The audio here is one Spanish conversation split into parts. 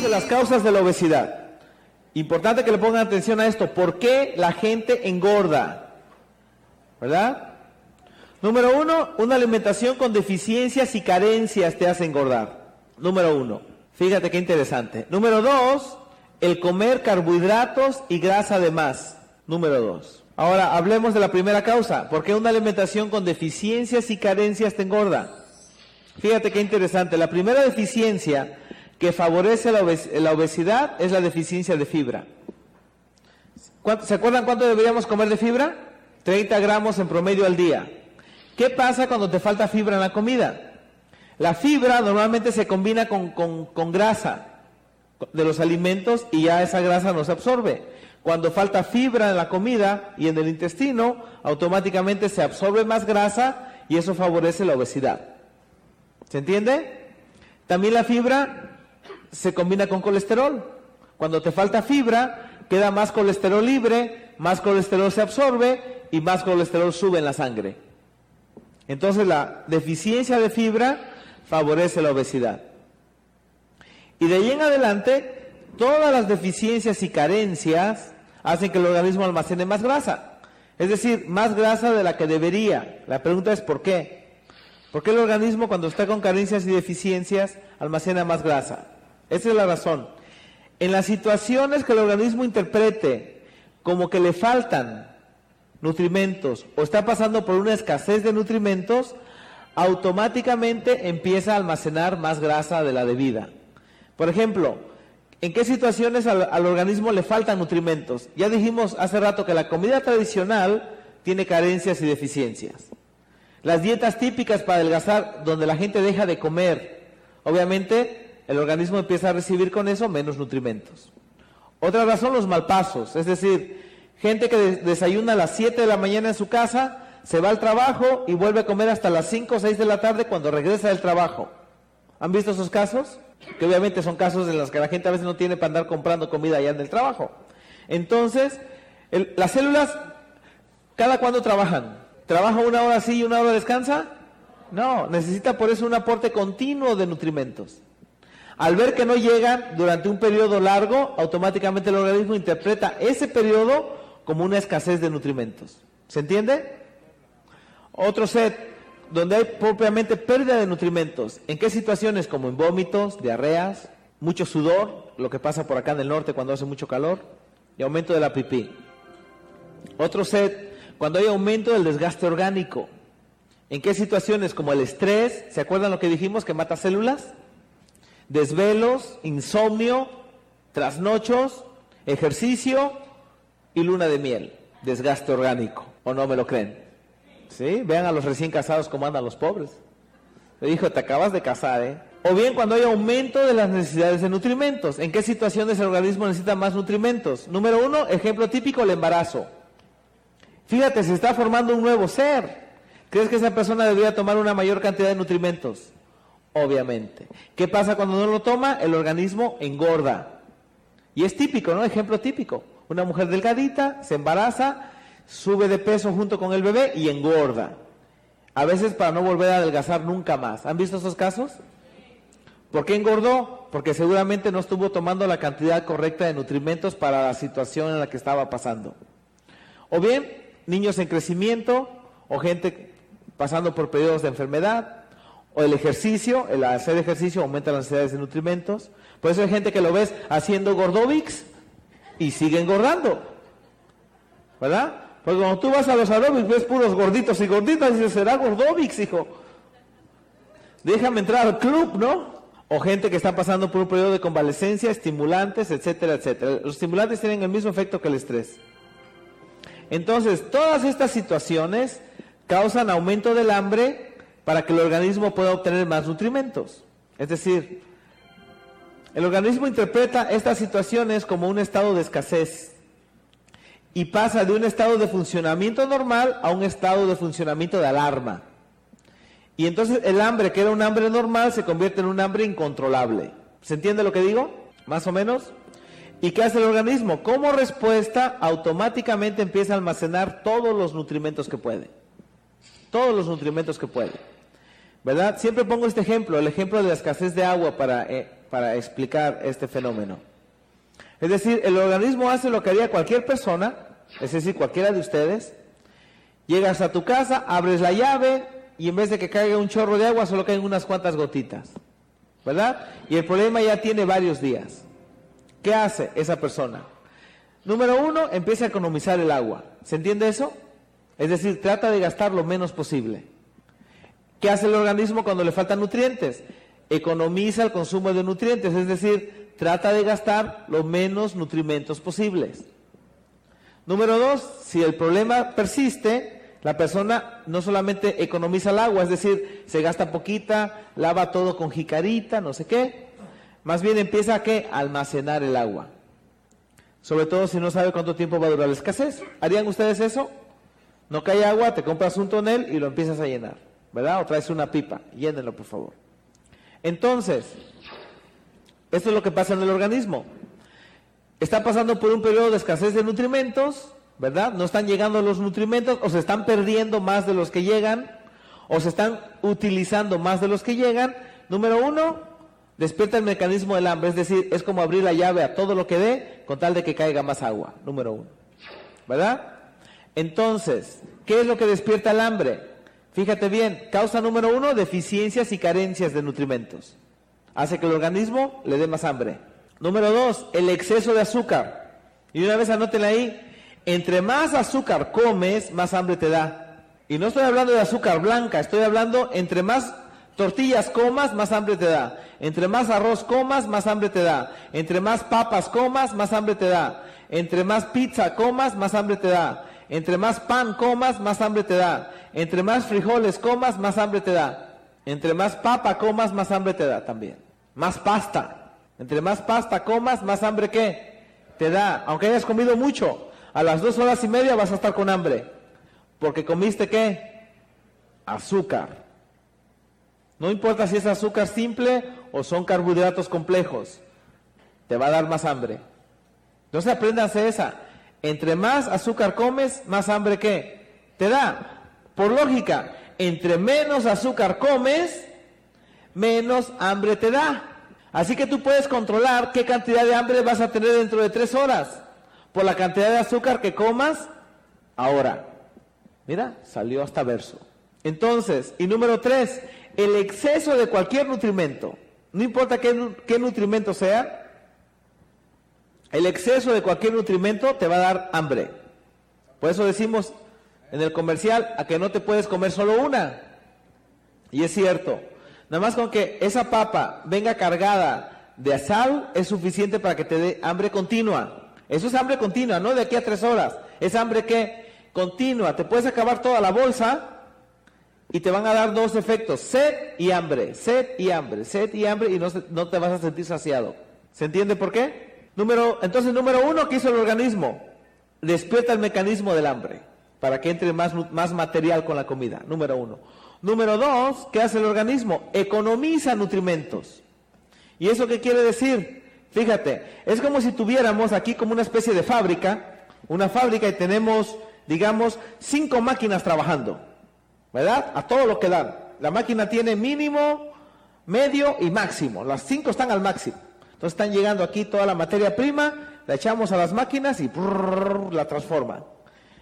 De las causas de la obesidad. Importante que le pongan atención a esto. ¿Por qué la gente engorda? ¿Verdad? Número 1, una alimentación con deficiencias y carencias te hace engordar. Número 1. Fíjate qué interesante. Número 2, el comer carbohidratos y grasa de más. Número 2. Ahora hablemos de la primera causa. ¿Por qué una alimentación con deficiencias y carencias te engorda? Fíjate qué interesante. La primera deficiencia que favorece la obesidad es la deficiencia de fibra. ¿Se acuerdan cuánto deberíamos comer de fibra? 30 gramos en promedio al día. ¿Qué pasa cuando te falta fibra en la comida? La fibra normalmente se combina con grasa de los alimentos y ya esa grasa no se absorbe. Cuando falta fibra en la comida y en el intestino, automáticamente se absorbe más grasa y eso favorece la obesidad. ¿Se entiende? También la fibra se combina con colesterol. Cuando te falta fibra, queda más colesterol libre, más colesterol se absorbe y más colesterol sube en la sangre. Entonces la deficiencia de fibra favorece la obesidad. Y de ahí en adelante, todas las deficiencias y carencias hacen que el organismo almacene más grasa. Es decir, más grasa de la que debería. La pregunta es ¿por qué? ¿Por qué el organismo cuando está con carencias y deficiencias almacena más grasa? Esa es la razón. En las situaciones que el organismo interprete como que le faltan nutrimentos o está pasando por una escasez de nutrimentos, automáticamente empieza a almacenar más grasa de la debida. Por ejemplo, ¿en qué situaciones al organismo le faltan nutrimentos? Ya dijimos hace rato que la comida tradicional tiene carencias y deficiencias. Las dietas típicas para adelgazar, donde la gente deja de comer, obviamente el organismo empieza a recibir con eso menos nutrimentos. Otra razón, los malpasos, es decir, gente que desayuna a las 7 de la mañana en su casa, se va al trabajo y vuelve a comer hasta las 5 o 6 de la tarde cuando regresa del trabajo. ¿Han visto esos casos? Que obviamente son casos en los que la gente a veces no tiene para andar comprando comida allá en el trabajo. Entonces, las células, ¿cada cuándo trabajan? ¿Trabaja una hora sí y una hora descansa? No, necesita por eso un aporte continuo de nutrimentos. Al ver que no llegan durante un periodo largo, automáticamente el organismo interpreta ese periodo como una escasez de nutrimentos. ¿Se entiende? Otro set, donde hay propiamente pérdida de nutrimentos. ¿En qué situaciones? Como en vómitos, diarreas, mucho sudor, lo que pasa por acá en el norte cuando hace mucho calor, y aumento de la pipí. Otro set, cuando hay aumento del desgaste orgánico. ¿En qué situaciones? Como el estrés, ¿se acuerdan lo que dijimos que mata células? Desvelos, insomnio, trasnochos, ejercicio y luna de miel, desgaste orgánico, ¿o no me lo creen? ¿Sí? Vean a los recién casados cómo andan los pobres. Le dijo, te acabas de casar, ¿eh? O bien cuando hay aumento de las necesidades de nutrimentos. ¿En qué situaciones el organismo necesita más nutrimentos? Número 1, ejemplo típico, el embarazo. Fíjate, se está formando un nuevo ser. ¿Crees que esa persona debería tomar una mayor cantidad de nutrimentos? Obviamente. ¿Qué pasa cuando no lo toma? El organismo engorda. Y es típico, ¿no? Ejemplo típico. Una mujer delgadita, se embaraza, sube de peso junto con el bebé y engorda. A veces para no volver a adelgazar nunca más. ¿Han visto esos casos? ¿Por qué engordó? Porque seguramente no estuvo tomando la cantidad correcta de nutrimentos para la situación en la que estaba pasando. O bien, niños en crecimiento, o gente pasando por periodos de enfermedad, o el ejercicio, el hacer ejercicio aumenta las necesidades de nutrimentos. Por eso hay gente que lo ves haciendo gordobics y sigue engordando, ¿verdad? Porque cuando tú vas a los aeróbics ves puros gorditos y gorditas y dices, será gordobics, hijo. Déjame entrar al club, ¿no? O gente que está pasando por un periodo de convalescencia, estimulantes, etcétera, etcétera. Los estimulantes tienen el mismo efecto que el estrés. Entonces, todas estas situaciones causan aumento del hambre para que el organismo pueda obtener más nutrimentos. Es decir, el organismo interpreta estas situaciones como un estado de escasez y pasa de un estado de funcionamiento normal a un estado de funcionamiento de alarma. Y entonces el hambre, que era un hambre normal, se convierte en un hambre incontrolable. ¿Se entiende lo que digo? Más o menos. ¿Y qué hace el organismo? Como respuesta, automáticamente empieza a almacenar todos los nutrimentos que puede. Todos los nutrimentos que puede. ¿Verdad? Siempre pongo este ejemplo, el ejemplo de la escasez de agua para para explicar este fenómeno. Es decir, el organismo hace lo que haría cualquier persona, es decir, cualquiera de ustedes. Llegas a tu casa, abres la llave y en vez de que caiga un chorro de agua, solo caen unas cuantas gotitas, ¿verdad? Y el problema ya tiene varios días. ¿Qué hace esa persona? Número uno, empieza a economizar el agua. ¿Se entiende eso? Es decir, trata de gastar lo menos posible. ¿Qué hace el organismo cuando le faltan nutrientes? Economiza el consumo de nutrientes, es decir, trata de gastar los menos nutrimentos posibles. Número dos, si el problema persiste, la persona no solamente economiza el agua, es decir, se gasta poquita, lava todo con jicarita, no sé qué, más bien empieza a ¿qué? Almacenar el agua. Sobre todo si no sabe cuánto tiempo va a durar la escasez. ¿Harían ustedes eso? No cae agua, te compras un tonel y lo empiezas a llenar, ¿verdad? O traes una pipa, llénenlo por favor. Entonces, esto es lo que pasa en el organismo. Está pasando por un periodo de escasez de nutrimentos, ¿verdad? No están llegando los nutrimentos, o se están perdiendo más de los que llegan, o se están utilizando más de los que llegan. Número uno, despierta el mecanismo del hambre, es decir, es como abrir la llave a todo lo que dé, con tal de que caiga más agua, número uno, ¿verdad? Entonces, ¿qué es lo que despierta el hambre? Fíjate bien, causa número uno, deficiencias y carencias de nutrimentos. Hace que el organismo le dé más hambre. Número dos, el exceso de azúcar. Y una vez anótenla ahí, entre más azúcar comes, más hambre te da. Y no estoy hablando de azúcar blanca, estoy hablando entre más tortillas comas, más hambre te da. Entre más arroz comas, más hambre te da. Entre más papas comas, más hambre te da. Entre más pizza comas, más hambre te da. Entre más pan comas, más hambre te da. Entre más frijoles comas, más hambre te da. Entre más papa comas, más hambre te da también. Más pasta. Entre más pasta comas, más hambre ¿qué? Te da. Aunque hayas comido mucho, a las 2 horas y media vas a estar con hambre. Porque comiste ¿qué? Azúcar. No importa si es azúcar simple o son carbohidratos complejos. Te va a dar más hambre. Entonces apréndanse esa. Entre más azúcar comes, más hambre ¿qué? Te da. Por lógica, entre menos azúcar comes, menos hambre te da. Así que tú puedes controlar qué cantidad de hambre vas a tener dentro de 3 horas, por la cantidad de azúcar que comas ahora. Mira, salió hasta verso. Entonces, y número 3, el exceso de cualquier nutrimento, no importa qué nutrimento sea, el exceso de cualquier nutrimento te va a dar hambre. Por eso decimos en el comercial a que no te puedes comer solo una. Y es cierto. Nada más con que esa papa venga cargada de sal es suficiente para que te dé hambre continua. Eso es hambre continua, no de aquí a 3 horas. Es hambre que continua. Te puedes acabar toda la bolsa y te van a dar 2 efectos: sed y hambre, sed y hambre, sed y hambre, y no te vas a sentir saciado. ¿Se entiende por qué? Entonces, número 1, ¿qué hizo el organismo? Despierta el mecanismo del hambre para que entre más material con la comida. Número 1. Número 2, ¿qué hace el organismo? Economiza nutrimentos. ¿Y eso qué quiere decir? Fíjate, es como si tuviéramos aquí como una especie de fábrica, una fábrica y tenemos, digamos, 5 máquinas trabajando, ¿verdad? A todo lo que dan. La máquina tiene mínimo, medio y máximo. Las 5 están al máximo. Entonces están llegando aquí toda la materia prima, la echamos a las máquinas y la transforman.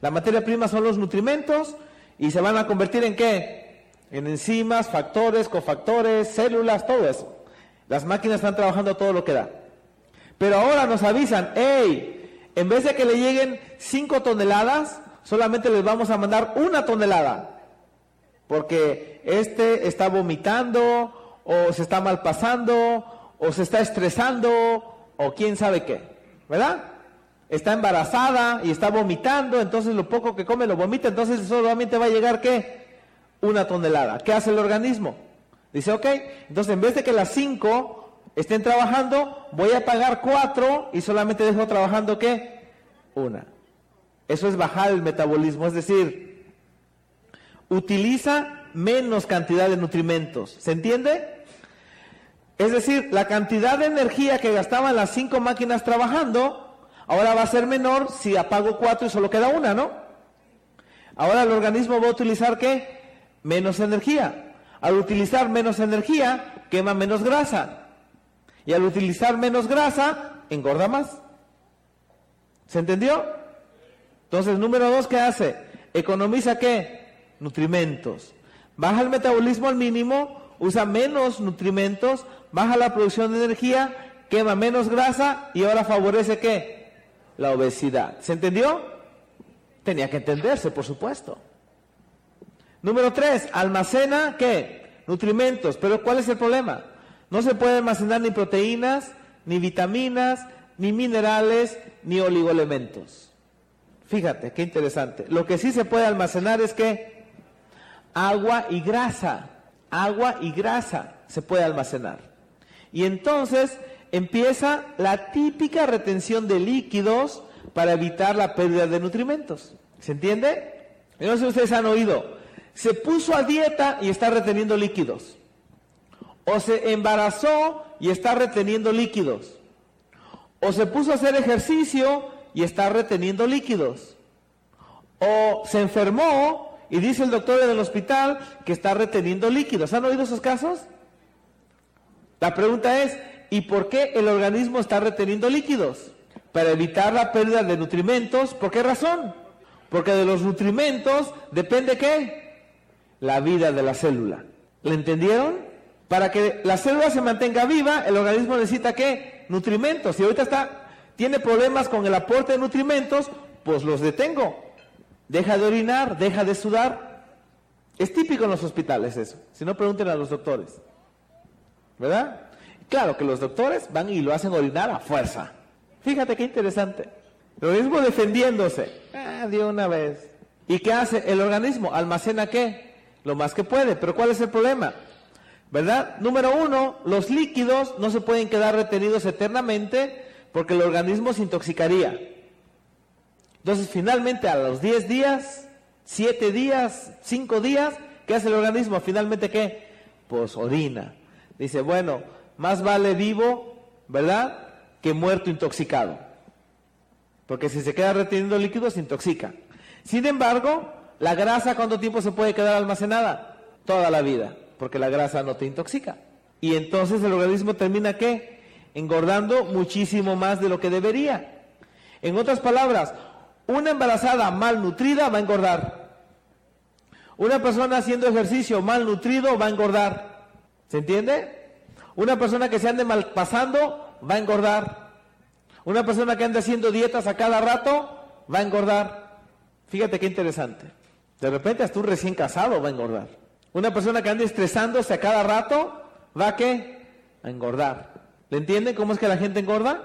La materia prima son los nutrimentos y se van a convertir ¿en qué? En enzimas, factores, cofactores, células, todo eso. Las máquinas están trabajando todo lo que da. Pero ahora nos avisan, hey, en vez de que le lleguen 5 toneladas, solamente les vamos a mandar 1 tonelada. Porque está vomitando, o se está malpasando, o se está estresando, o quién sabe qué, ¿verdad? Está embarazada y está vomitando, entonces lo poco que come lo vomita, entonces solamente va a llegar ¿qué? 1 tonelada. ¿Qué hace el organismo? Dice, ok, entonces en vez de que las 5 estén trabajando, voy a pagar 4 y solamente dejo trabajando ¿qué? 1. Eso es bajar el metabolismo, es decir, utiliza menos cantidad de nutrimentos. ¿Se entiende? Es decir, la cantidad de energía que gastaban las 5 máquinas trabajando, ahora va a ser menor si apago 4 y solo queda 1, ¿no? Ahora el organismo va a utilizar ¿qué? Menos energía. Al utilizar menos energía, quema menos grasa. Y al utilizar menos grasa, engorda más. ¿Se entendió? Entonces, número 2, ¿qué hace? Economiza ¿qué? Nutrimentos. Baja el metabolismo al mínimo, usa menos nutrimentos, baja la producción de energía, quema menos grasa y ahora favorece ¿qué? La obesidad. ¿Se entendió? Tenía que entenderse, por supuesto. Número 3, almacena ¿qué? Nutrimentos. Pero ¿cuál es el problema? No se puede almacenar ni proteínas, ni vitaminas, ni minerales, ni oligoelementos. Fíjate, qué interesante. Lo que sí se puede almacenar es ¿qué? Agua y grasa. Agua y grasa se puede almacenar. Y entonces empieza la típica retención de líquidos para evitar la pérdida de nutrimentos. ¿Se entiende? Yo no sé si ustedes han oído. Se puso a dieta y está reteniendo líquidos. O se embarazó y está reteniendo líquidos. O se puso a hacer ejercicio y está reteniendo líquidos. O se enfermó y dice el doctor del hospital que está reteniendo líquidos. ¿Han oído esos casos? La pregunta es, ¿y por qué el organismo está reteniendo líquidos? Para evitar la pérdida de nutrimentos. ¿Por qué razón? Porque de los nutrimentos depende ¿qué? La vida de la célula. ¿Le entendieron? Para que la célula se mantenga viva, el organismo necesita ¿qué? Nutrimentos. Si ahorita tiene problemas con el aporte de nutrimentos, pues los detengo. Deja de orinar, deja de sudar. Es típico en los hospitales eso. Si no, pregúntenle a los doctores. ¿Verdad? Claro que los doctores van y lo hacen orinar a fuerza. Fíjate qué interesante. El organismo defendiéndose. De una vez. ¿Y qué hace? El organismo almacena ¿qué? Lo más que puede. Pero ¿cuál es el problema? ¿Verdad? Número 1, los líquidos no se pueden quedar retenidos eternamente porque el organismo se intoxicaría. Entonces, finalmente, a los 10 días, 7 días, 5 días, ¿qué hace el organismo? Finalmente, ¿qué? Pues orina. Dice, bueno, más vale vivo, ¿verdad?, que muerto intoxicado. Porque si se queda reteniendo líquidos, se intoxica. Sin embargo, la grasa, ¿cuánto tiempo se puede quedar almacenada? Toda la vida, porque la grasa no te intoxica. Y entonces el organismo termina, ¿qué? Engordando muchísimo más de lo que debería. En otras palabras, una embarazada malnutrida va a engordar. Una persona haciendo ejercicio malnutrido va a engordar. ¿Se entiende? Una persona que se ande malpasando va a engordar. Una persona que ande haciendo dietas a cada rato va a engordar. Fíjate qué interesante. De repente hasta un recién casado va a engordar. Una persona que ande estresándose a cada rato va a ¿qué? A engordar. ¿Le entienden cómo es que la gente engorda?